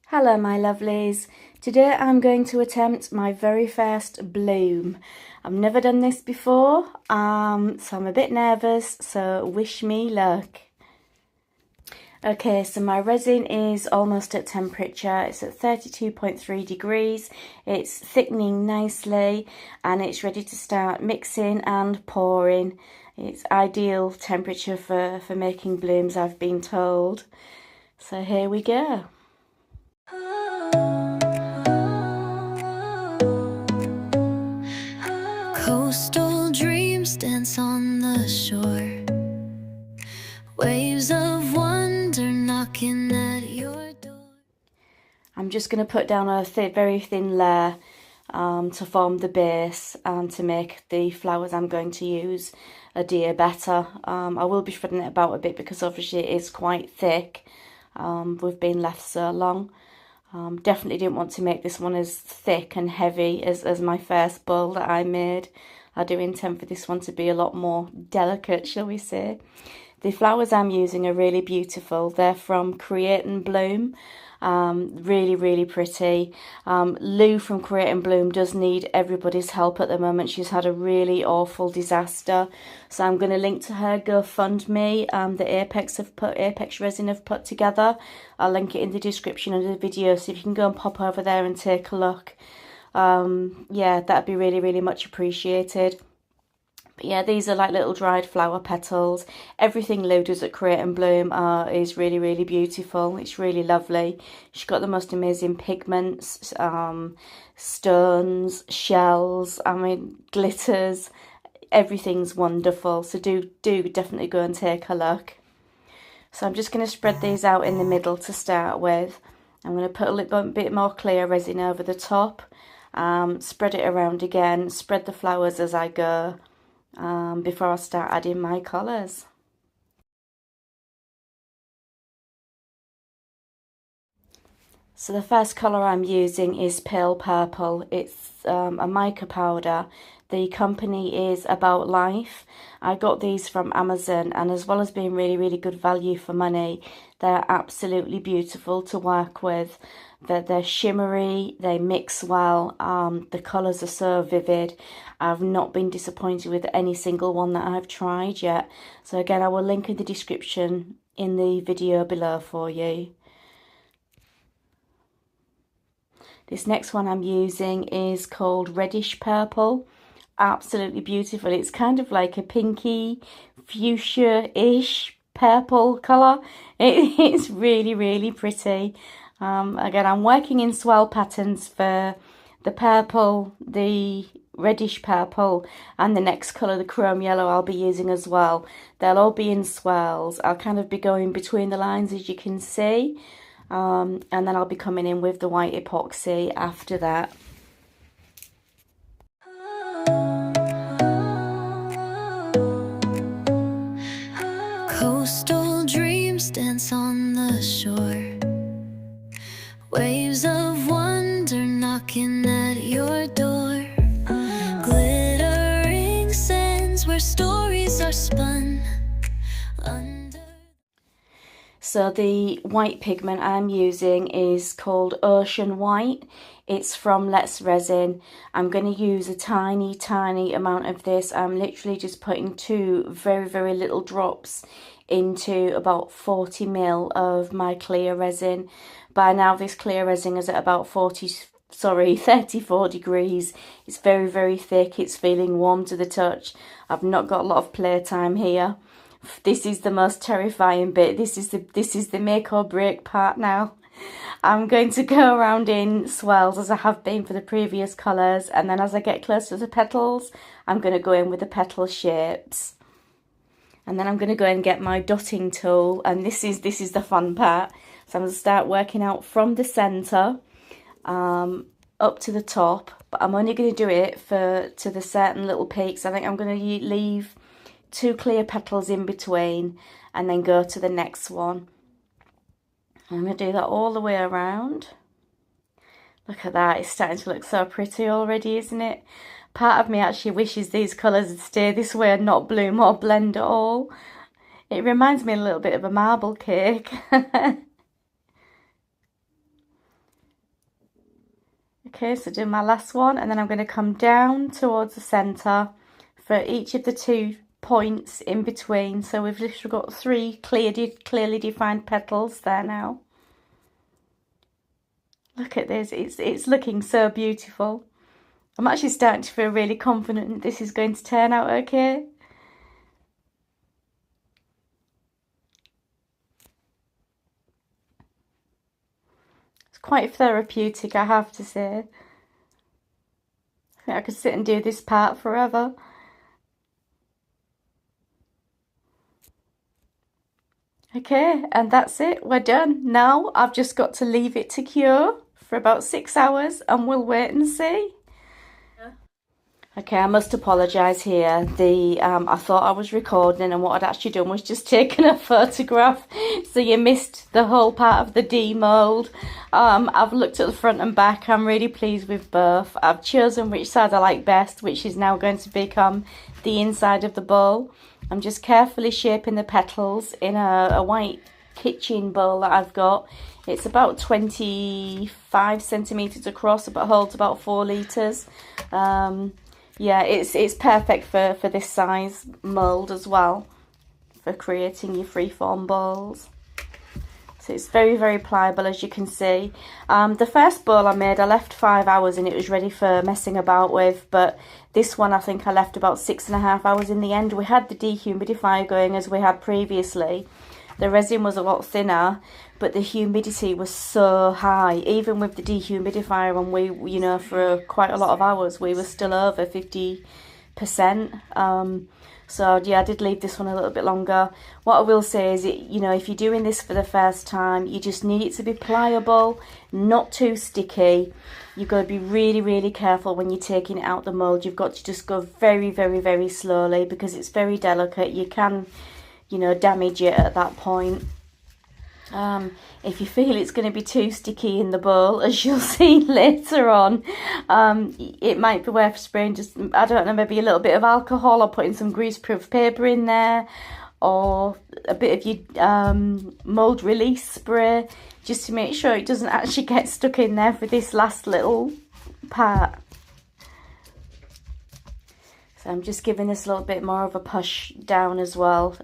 Hello my lovelies, today I'm going to attempt my very first bloom. I've never done this before, so I'm a bit nervous, so wish me luck. Okay, so my resin is almost at temperature. It's at 32.3 degrees. It's thickening nicely and it's ready to start mixing and pouring. It's ideal temperature for making blooms, I've been told. So here we go. Coastal dreams dance on the shore, waves of wonder knocking at your door. I'm just going to put down a very thin layer to form the base and to make the flowers I'm going to use adhere better. I will be spreading it about a bit because obviously it is quite thick. We've been left so long. Definitely didn't want to make this one as thick and heavy as my first bowl that I made. I do intend for this one to be a lot more delicate, shall we say. The flowers I'm using are really beautiful. They're from Create and Bloom. Really pretty. Lou from Create and Bloom does need everybody's help at the moment. She's had a really awful disaster, so I'm going to link to her GoFundMe that Apex Resin have put together. I'll link it in the description of the video, so if you can go and pop over there and take a look. Yeah, that'd be really much appreciated. But yeah, these are like little dried flower petals. Everything Lou does at Create and Bloom is really beautiful. It's really lovely. She's got the most amazing pigments, stones, shells, I mean glitters. Everything's wonderful. So do definitely go and take a look. So I'm just going to spread these out in the middle to start with. I'm going to put a little bit more clear resin over the top. Spread it around again. Spread the flowers as I go. Before I start adding my colours. So the first colour I'm using is Pale Purple. It's a mica powder. The company is About Life. I got these from Amazon, and as well as being really good value for money, they're absolutely beautiful to work with. They're shimmery, they mix well, the colours are so vivid. I've not been disappointed with any single one that I've tried yet. So again, I will link in the description in the video below for you. This next one I'm using is called Reddish Purple. Absolutely beautiful. It's kind of like a pinky, fuchsia-ish purple colour. It's really pretty. Again, I'm working in swirl patterns for the purple, the reddish purple, and the next colour, the chrome yellow, I'll be using as well. They'll all be in swirls. I'll kind of be going between the lines, as you can see. And then I'll be coming in with the white epoxy after that. Coastal dreams dance on the shore, waves of wonder knocking at your door, glittering sands where stories are spun under. So the white pigment I'm using is called Ocean White. It's from Let's Resin. I'm going to use a tiny amount of this. I'm literally just putting two very little drops into about 40 ml of my clear resin. By now this clear resin is at about 34 degrees. It's very thick. It's feeling warm to the touch. I've not got a lot of playtime here. This is the most terrifying bit. This is the make or break part now. I'm going to go around in swirls as I have been for the previous colours, and then as I get close to the petals, I'm going to go in with the petal shapes. And then I'm going to go and get my dotting tool, and this is the fun part. So I'm going to start working out from the centre up to the top, but I'm only going to do it to the certain little peaks. I think I'm going to leave two clear petals in between and then go to the next one. I'm going to do that all the way around. Look at that, it's starting to look so pretty already, isn't it? Part of me actually wishes these colours would stay this way and not bloom or blend at all. It reminds me a little bit of a marble cake. Okay, so do my last one, and then I'm going to come down towards the centre for each of the 2 points in between. So we've literally got 3 clearly defined petals there now. Look at this, it's looking so beautiful. I'm actually starting to feel really confident this is going to turn out okay. It's quite therapeutic, I have to say. I think I could sit and do this part forever. Okay, and that's it, we're done. Now I've just got to leave it to cure for about 6 hours and we'll wait and see. Okay, I must apologise here. I thought I was recording and what I'd actually done was just taken a photograph. So you missed the whole part of the demould. I've looked at the front and back. I'm really pleased with both. I've chosen which side I like best, which is now going to become the inside of the bowl. I'm just carefully shaping the petals in a white kitchen bowl that I've got. It's about 25 centimetres across, but holds about 4 litres. Yeah, it's perfect for this size mould as well, for creating your freeform bowls. So it's very, very pliable, as you can see. The first bowl I made, I left 5 hours and it was ready for messing about with. But this one, I think I left about 6.5 hours in the end. We had the dehumidifier going as we had previously. The resin was a lot thinner, but the humidity was so high. Even with the dehumidifier, and we, you know, for quite a lot of hours, we were still over 50%. So yeah, I did leave this one a little bit longer. What I will say is, you know, if you're doing this for the first time, you just need it to be pliable, not too sticky. You've got to be really, really careful when you're taking it out the mould. You've got to just go very, very, very slowly because it's very delicate. You can, you know, damage it at that point. If you feel it's going to be too sticky in the bowl, as you'll see later on, it might be worth spraying just, I don't know, maybe a little bit of alcohol or putting some greaseproof paper in there, or a bit of your mould release spray, just to make sure it doesn't actually get stuck in there for this last little part. So I'm just giving this a little bit more of a push down as well.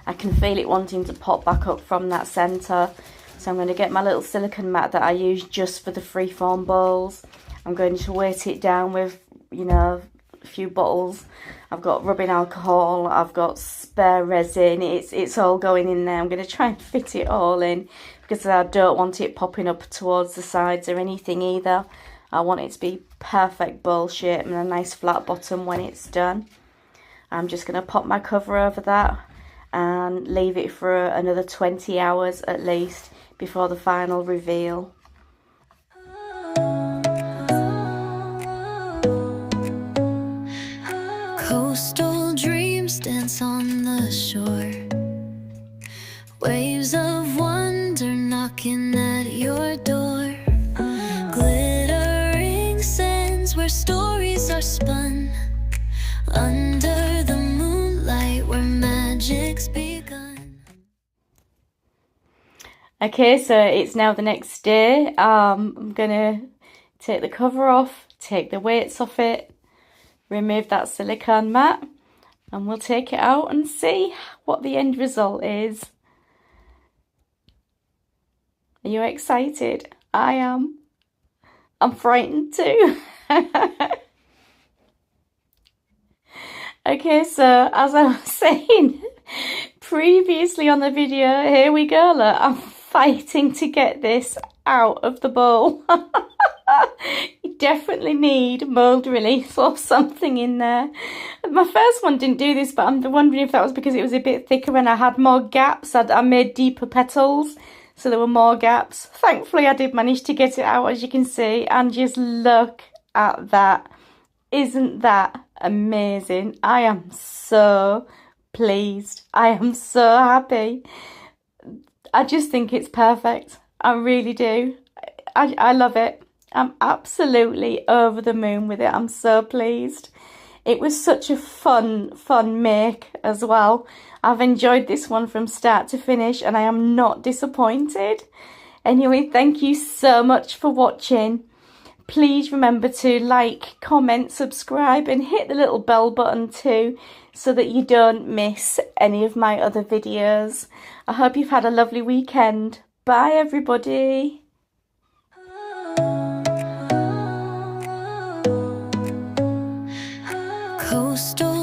I can feel it wanting to pop back up from that centre. So I'm going to get my little silicone mat that I use just for the freeform bowls. I'm going to weight it down with, you know, a few bottles. I've got rubbing alcohol, I've got spare resin, it's all going in there. I'm going to try and fit it all in because I don't want it popping up towards the sides or anything either. I want it to be perfect bowl shape and a nice flat bottom when it's done. I'm just going to pop my cover over that and leave it for another 20 hours at least before the final reveal. Coastal dreams dance on the shore, waves of wonder knocking at your door, glittering sands where stories are spun, under the moonlight where magic's begun. Okay, so it's now the next day. I'm gonna take the cover off, take the weights off it, remove that silicone mat, and we'll take it out and see what the end result is. Are you excited? I am. I'm frightened too. Okay, so as I was saying previously on the video, here we go, look, I'm fighting to get this out of the bowl. You definitely need mould release or something in there. My first one didn't do this, but I'm wondering if that was because it was a bit thicker and I had more gaps. I made deeper petals, so there were more gaps. Thankfully, I did manage to get it out, as you can see, and just look at that. Isn't that amazing? I am so pleased. I am so happy. I just think it's perfect. I really do. I love it. I'm absolutely over the moon with it. I'm so pleased. It was such a fun make as well. I've enjoyed this one from start to finish and I am not disappointed. Anyway, thank you so much for watching. Please remember to like, comment, subscribe and hit the little bell button too, so that you don't miss any of my other videos. I hope you've had a lovely weekend. Bye everybody. Coastal